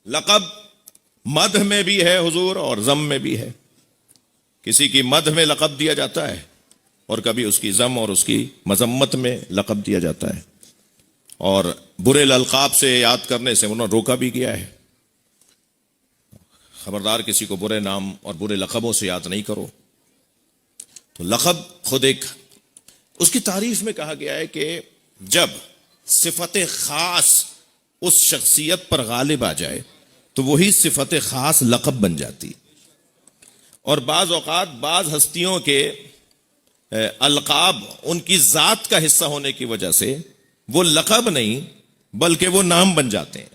لقب مدح میں بھی ہے حضور اور ذم میں بھی ہے. کسی کی مدح میں لقب دیا جاتا ہے اور کبھی اس کی ذم اور اس کی مذمت میں لقب دیا جاتا ہے. اور برے القاب سے یاد کرنے سے انہوں نے روکا بھی کیا ہے. خبردار کسی کو برے نام اور برے لقبوں سے یاد نہیں کرو. تو لقب خود ایک اس کی تعریف میں کہا گیا ہے کہ جب صفت خاص اس شخصیت پر غالب آ جائے تو وہی صفت خاص لقب بن جاتی. اور بعض اوقات بعض ہستیوں کے القاب ان کی ذات کا حصہ ہونے کی وجہ سے وہ لقب نہیں بلکہ وہ نام بن جاتے ہیں.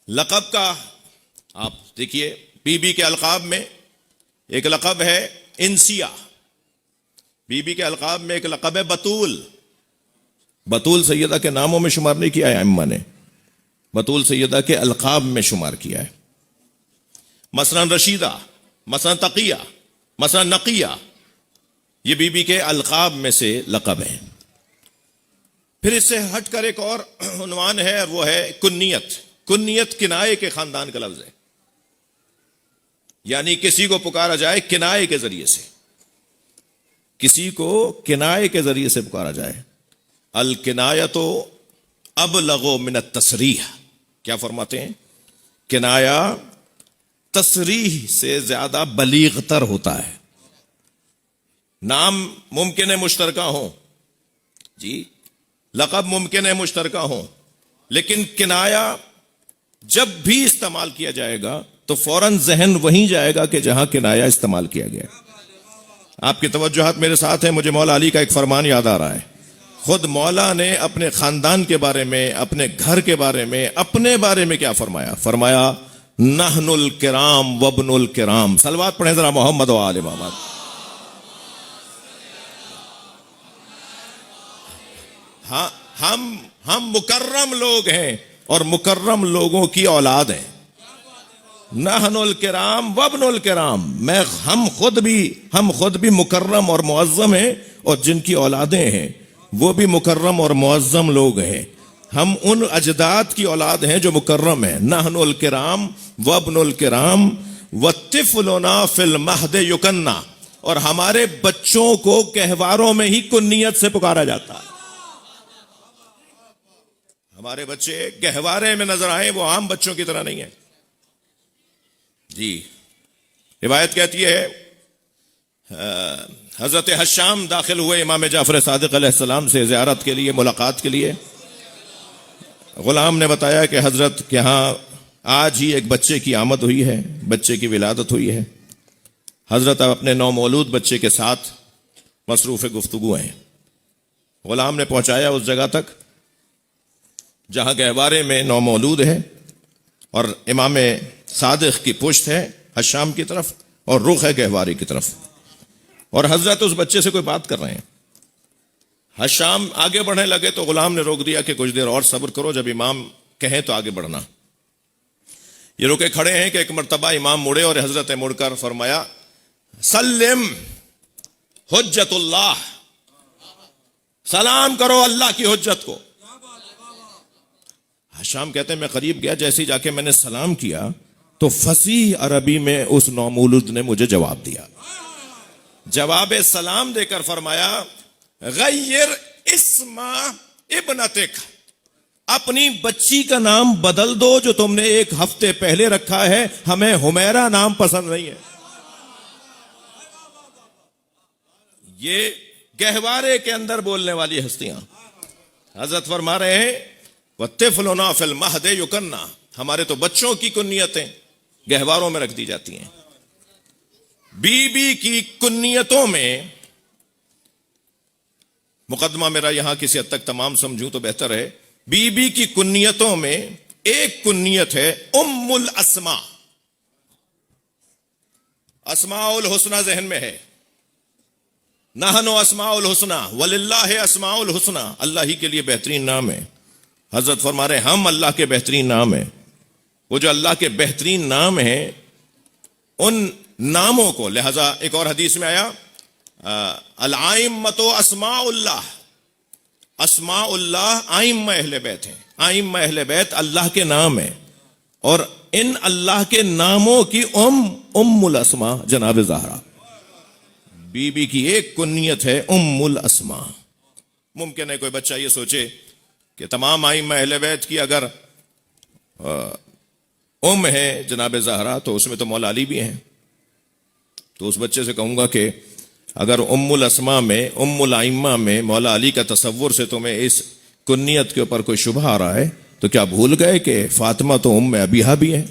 لقب کا آپ دیکھیے بی بی کے القاب میں ایک لقب ہے انسیہ. بی بی کے القاب میں ایک لقب ہے بطول. بطول سیدہ کے ناموں میں شمار نہیں کیا ہے ائمہ نے, بطول سیدہ کے القاب میں شمار کیا ہے. مثلا رشیدہ, مثلا تقیہ, مثلا نقیہ, یہ بی بی کے القاب میں سے لقب ہیں. پھر اس سے ہٹ کر ایک اور عنوان ہے اور وہ ہے کنیت. کنیت کنائے کے خاندان کا لفظ ہے, یعنی کسی کو پکارا جائے کنائے کے ذریعے سے, کسی کو کنائے کے ذریعے سے پکارا جائے. الکنایۃ ابلغ من التصریح. کیا فرماتے ہیں؟ کنایا تصریح سے زیادہ بلیغ تر ہوتا ہے. نام ممکن ہے مشترکہ ہوں جی, لقب ممکن ہے مشترکہ ہوں, لیکن کنایا جب بھی استعمال کیا جائے گا تو فوراً ذہن وہیں جائے گا کہ جہاں کنایا استعمال کیا گیا. آپ کی توجہات میرے ساتھ ہیں. مجھے مولا علی کا ایک فرمان یاد آ رہا ہے. خود مولا نے اپنے خاندان کے بارے میں, اپنے گھر کے بارے میں, اپنے بارے میں کیا فرمایا؟ فرمایا نحن الکرام وابن الکرام. صلوات پڑھیں ذرا محمد و آل محمد. ہاں ہم مکرم لوگ ہیں اور مکرم لوگوں کی اولاد ہیں. نحن الکرام وابن الکرام. ہم خود بھی مکرم اور معظم ہیں, اور جن کی اولادیں ہیں وہ بھی مکرم اور معظم لوگ ہیں. ہم ان اجداد کی اولاد ہیں جو مکرم ہیں. نحن الکرام وابن الکرام والطفلنا فی المہد یکننا. اور ہمارے بچوں کو گہواروں میں ہی کنیت سے پکارا جاتا ہے. ہمارے بچے گہوارے میں نظر آئیں, وہ عام بچوں کی طرح نہیں ہیں جی. روایت کہتی ہے حضرت حشام داخل ہوئے امام جعفر صادق علیہ السلام سے زیارت کے لیے, ملاقات کے لیے. غلام نے بتایا کہ حضرت کے ہاں آج ہی ایک بچے کی آمد ہوئی ہے, بچے کی ولادت ہوئی ہے. حضرت اپنے نومولود بچے کے ساتھ مصروف گفتگو ہیں. غلام نے پہنچایا اس جگہ تک جہاں گہوارے میں نومولود ہے, اور امام صادق کی پشت ہے حشام کی طرف اور رخ ہے گہوارے کی طرف, اور حضرت اس بچے سے کوئی بات کر رہے ہیں. حشام آگے بڑھنے لگے تو غلام نے روک دیا کہ کچھ دیر اور صبر کرو, جب امام کہیں تو آگے بڑھنا. یہ رکے کھڑے ہیں کہ ایک مرتبہ امام مڑے اور حضرت مڑ کر فرمایا سلم حجت اللہ. سلام کرو اللہ کی حجت کو. حشام کہتے ہیں میں قریب گیا, جیسے جا کے میں نے سلام کیا تو فصیح عربی میں اس نومولود نے مجھے جواب دیا. جواب سلام دے کر فرمایا غیر اسم ابنتک. اپنی بچی کا نام بدل دو جو تم نے ایک ہفتے پہلے رکھا ہے, ہمیں حمیرہ نام پسند نہیں ہے. یہ گہوارے کے اندر بولنے والی ہستیاں. حضرت فرما رہے ہیں وَالطِّفْلُنَا فِي الْمَهْدِ يُكَنَّا. ہمارے تو بچوں کی کنیتیں گہواروں میں رکھ دی جاتی ہیں. بی بی کی کنیتوں میں, مقدمہ میرا یہاں کسی حد تک تمام سمجھوں تو بہتر ہے, بی بی کی کنیتوں میں ایک کنیت ہے ام الاسماء. اسماء الحسنى ذہن میں ہے. نحن اسماء الحسنى وللہ اسماء الحسنى. اللہ ہی کے لیے بہترین نام ہے. حضرت فرما رہے ہم اللہ کے بہترین نام ہیں. وہ جو اللہ کے بہترین نام ہیں ان ناموں کو, لہذا ایک اور حدیث میں آیا الائمۃ اسماء اللہ. اسماء اللہ ائمہ اہل بیت ہیں. ائمہ اہل بیت اللہ کے نام ہیں. اور ان اللہ کے ناموں کی ام الاسما جناب زہرا، بی بی کی ایک کنیت ہے ام الاسما۔ ممکن ہے کوئی بچہ یہ سوچے کہ تمام ائمہ اہل بیت کی اگر ام ہے جناب زہرا تو اس میں تو مولا علی بھی ہیں۔ تو اس بچے سے کہوں گا کہ اگر ام الاسما میں، ام الائمہ میں مولا علی کا تصور سے تمہیں اس کنیت کے اوپر کوئی شبہ آ رہا ہے تو کیا بھول گئے کہ فاطمہ تو ام ابیہا بھی ہیں؟